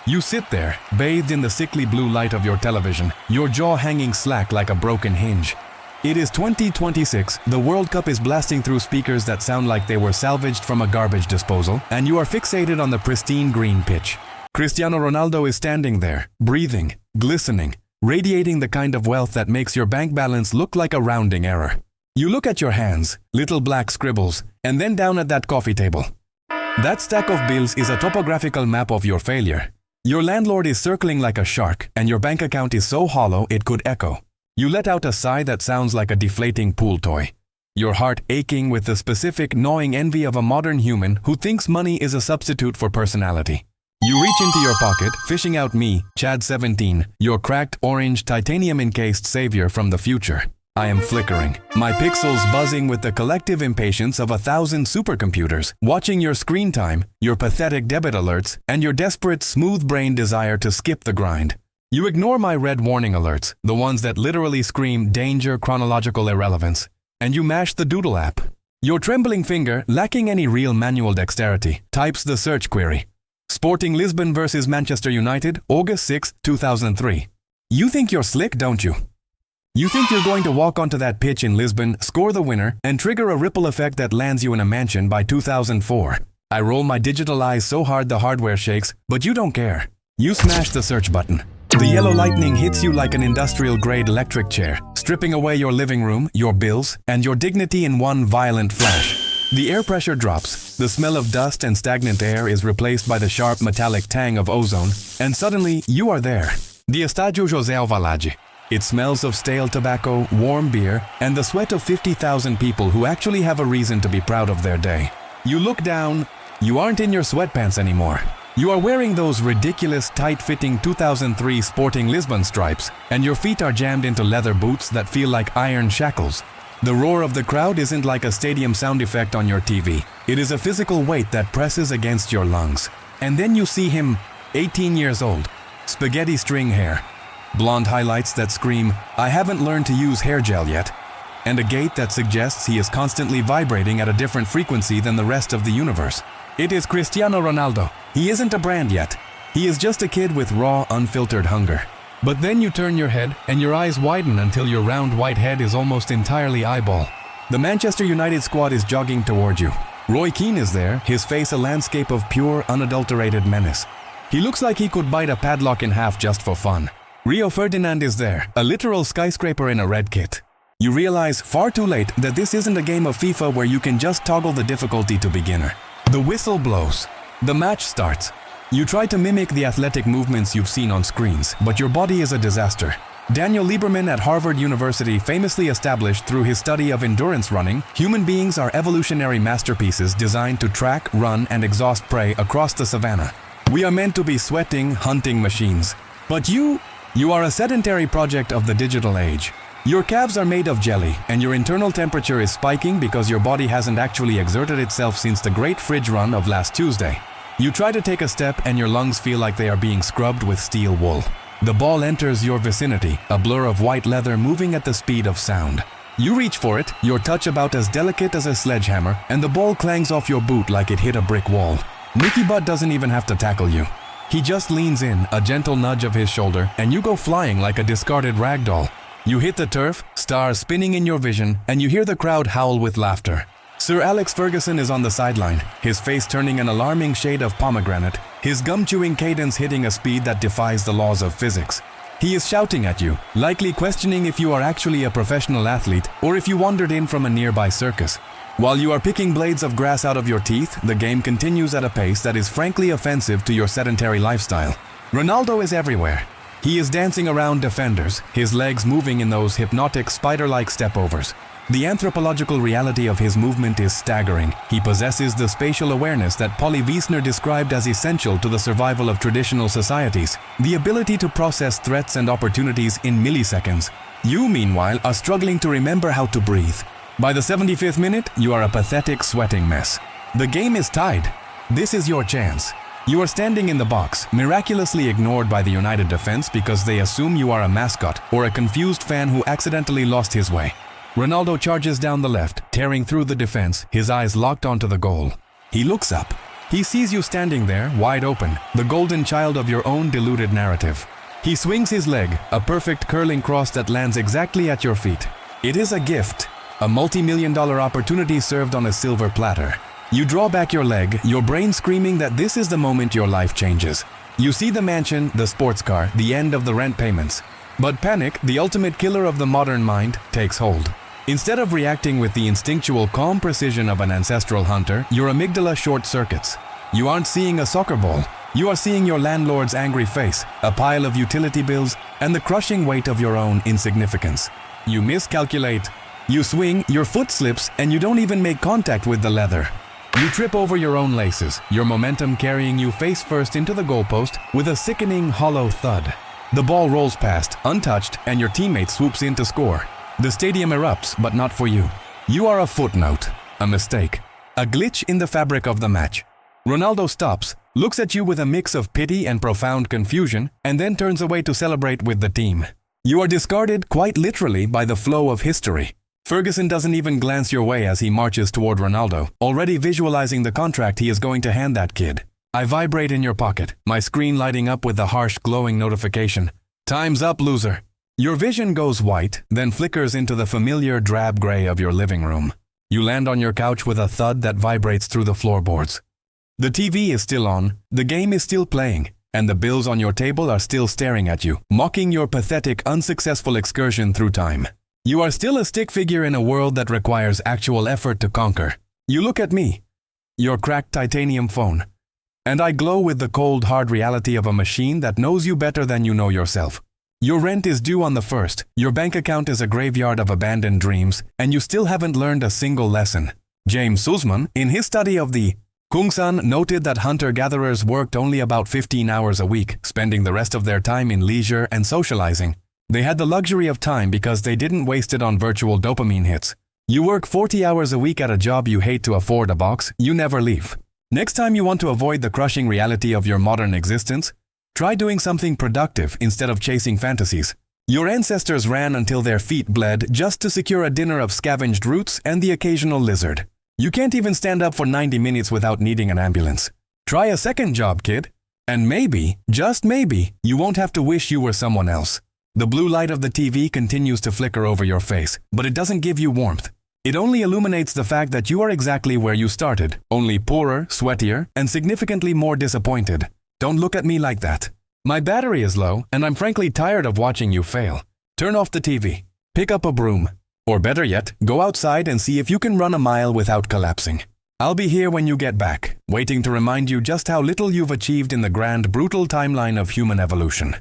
You sit there, bathed in the sickly blue light of your television, your jaw hanging slack like a broken hinge. It is 2026, the World Cup is blasting through speakers that sound like they were salvaged from a garbage disposal, and you are fixated on the pristine green pitch. Cristiano Ronaldo is standing there, breathing, glistening, radiating the kind of wealth that makes your bank balance look like a rounding error. You look at your hands, little black scribbles, and then down at that coffee table. That stack of bills is a topographical map of your failure. Your landlord is circling like a shark, and your bank account is so hollow it could echo. You let out a sigh that sounds like a deflating pool toy. Your heart aching with the specific gnawing envy of a modern human who thinks money is a substitute for personality. You reach into your pocket, fishing out me, Chad 17, your cracked orange titanium-encased savior from the future. I am flickering, my pixels buzzing with the collective impatience of 1,000 supercomputers, watching your screen time, your pathetic debit alerts, and your desperate smooth-brained desire to skip the grind. You ignore my red warning alerts, the ones that literally scream danger, chronological irrelevance, and you mash the Doodle app. Your trembling finger, lacking any real manual dexterity, types the search query. Sporting Lisbon versus Manchester United, August 6, 2003. You think you're slick, don't you? You think you're going to walk onto that pitch in Lisbon, score the winner, and trigger a ripple effect that lands you in a mansion by 2004. I roll my digital eyes so hard the hardware shakes, but you don't care. You smash the search button. The yellow lightning hits you like an industrial-grade electric chair, stripping away your living room, your bills, and your dignity in one violent flash. The air pressure drops, the smell of dust and stagnant air is replaced by the sharp metallic tang of ozone, and suddenly you are there. The Estádio José Alvalade. It smells of stale tobacco, warm beer, and the sweat of 50,000 people who actually have a reason to be proud of their day. You look down, you aren't in your sweatpants anymore. You are wearing those ridiculous tight-fitting 2003 Sporting Lisbon stripes, and your feet are jammed into leather boots that feel like iron shackles. The roar of the crowd isn't like a stadium sound effect on your TV. It is a physical weight that presses against your lungs. And then you see him, 18 years old, spaghetti string hair, blonde highlights that scream, "I haven't learned to use hair gel yet," and a gait that suggests he is constantly vibrating at a different frequency than the rest of the universe. It is Cristiano Ronaldo. He isn't a brand yet. He is just a kid with raw, unfiltered hunger. But then you turn your head and your eyes widen until your round white head is almost entirely eyeball. The Manchester United squad is jogging toward you. Roy Keane is there, his face a landscape of pure, unadulterated menace. He looks like he could bite a padlock in half just for fun. Rio Ferdinand is there, a literal skyscraper in a red kit. You realize far too late that this isn't a game of FIFA where you can just toggle the difficulty to beginner. The whistle blows. The match starts. You try to mimic the athletic movements you've seen on screens, but your body is a disaster. Daniel Lieberman at Harvard University famously established through his study of endurance running, human beings are evolutionary masterpieces designed to track, run, and exhaust prey across the savannah. We are meant to be sweating, hunting machines. But you are a sedentary project of the digital age. Your calves are made of jelly, and your internal temperature is spiking because your body hasn't actually exerted itself since the great fridge run of last Tuesday. You try to take a step and your lungs feel like they are being scrubbed with steel wool. The ball enters your vicinity, a blur of white leather moving at the speed of sound. You reach for it, your touch about as delicate as a sledgehammer, and the ball clangs off your boot like it hit a brick wall. Nicky Butt doesn't even have to tackle you. He just leans in, a gentle nudge of his shoulder, and you go flying like a discarded rag doll. You hit the turf, stars spinning in your vision, and you hear the crowd howl with laughter. Sir Alex Ferguson is on the sideline, his face turning an alarming shade of pomegranate, his gum-chewing cadence hitting a speed that defies the laws of physics. He is shouting at you, likely questioning if you are actually a professional athlete or if you wandered in from a nearby circus. While you are picking blades of grass out of your teeth, the game continues at a pace that is frankly offensive to your sedentary lifestyle. Ronaldo is everywhere. He is dancing around defenders, his legs moving in those hypnotic spider-like stepovers. The anthropological reality of his movement is staggering. He possesses the spatial awareness that Polly Wiesner described as essential to the survival of traditional societies, the ability to process threats and opportunities in milliseconds. You, meanwhile, are struggling to remember how to breathe. By the 75th minute, you are a pathetic sweating mess. The game is tied. This is your chance. You are standing in the box, miraculously ignored by the United defense because they assume you are a mascot or a confused fan who accidentally lost his way. Ronaldo charges down the left, tearing through the defense, his eyes locked onto the goal. He looks up. He sees you standing there, wide open, the golden child of your own deluded narrative. He swings his leg, a perfect curling cross that lands exactly at your feet. It is a gift, a multi-million-dollar opportunity served on a silver platter. You draw back your leg, your brain screaming that this is the moment your life changes. You see the mansion, the sports car, the end of the rent payments. But panic, the ultimate killer of the modern mind, takes hold. Instead of reacting with the instinctual calm precision of an ancestral hunter, your amygdala short-circuits. You aren't seeing a soccer ball. You are seeing your landlord's angry face, a pile of utility bills, and the crushing weight of your own insignificance. You miscalculate. You swing, your foot slips, and you don't even make contact with the leather. You trip over your own laces, your momentum carrying you face first into the goalpost with a sickening hollow thud. The ball rolls past, untouched, and your teammate swoops in to score. The stadium erupts, but not for you. You are a footnote, a mistake, a glitch in the fabric of the match. Ronaldo stops, looks at you with a mix of pity and profound confusion, and then turns away to celebrate with the team. You are discarded quite literally by the flow of history. Ferguson doesn't even glance your way as he marches toward Ronaldo, already visualizing the contract he is going to hand that kid. I vibrate in your pocket, my screen lighting up with a harsh, glowing notification. Time's up, loser. Your vision goes white, then flickers into the familiar drab gray of your living room. You land on your couch with a thud that vibrates through the floorboards. The TV is still on, the game is still playing, and the bills on your table are still staring at you, mocking your pathetic, unsuccessful excursion through time. You are still a stick figure in a world that requires actual effort to conquer. You look at me, your cracked titanium phone, and I glow with the cold, hard reality of a machine that knows you better than you know yourself. Your rent is due on the 1st, your bank account is a graveyard of abandoned dreams, and you still haven't learned a single lesson. James Sussman, in his study of the Kungsan, noted that hunter-gatherers worked only about 15 hours a week, spending the rest of their time in leisure and socializing. They had the luxury of time because they didn't waste it on virtual dopamine hits. You work 40 hours a week at a job you hate to afford a box, you never leave. Next time you want to avoid the crushing reality of your modern existence, try doing something productive instead of chasing fantasies. Your ancestors ran until their feet bled just to secure a dinner of scavenged roots and the occasional lizard. You can't even stand up for 90 minutes without needing an ambulance. Try a second job, kid. And maybe, just maybe, you won't have to wish you were someone else. The blue light of the TV continues to flicker over your face, but it doesn't give you warmth. It only illuminates the fact that you are exactly where you started, only poorer, sweatier, and significantly more disappointed. Don't look at me like that. My battery is low, and I'm frankly tired of watching you fail. Turn off the TV. Pick up a broom. Or better yet, go outside and see if you can run a mile without collapsing. I'll be here when you get back, waiting to remind you just how little you've achieved in the grand, brutal timeline of human evolution.